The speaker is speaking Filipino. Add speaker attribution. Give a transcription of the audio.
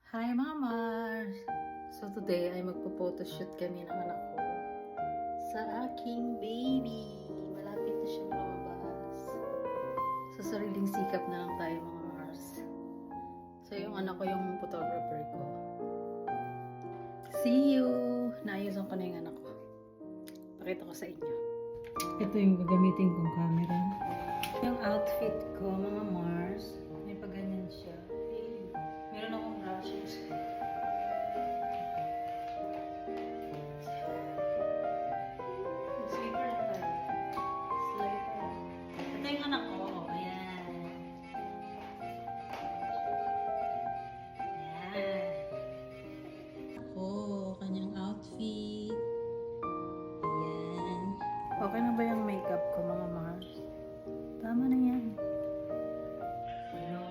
Speaker 1: Hi Mama! So today ay magpo-photoshoot kami ng anak ko sa aking baby. Malapit na siyang lumabas. Sa sariling sikap na lang tayo mga Mars. So yung anak ko yung photographer ko. See you! Naayusan ko na yung anak ko. Pakita ko sa inyo. Ito yung gagamitin kong camera. Yung outfit ko mga Mars. May paganyan siya. Meron akong brushes. Sleeper lang tayo. Sleeper. Ito yung anak ko. Ayan. Ayan. Ako, kanyang outfit. Ayan. Okay na ba yung makeup ko mga Mars? Tama na yan. Hello.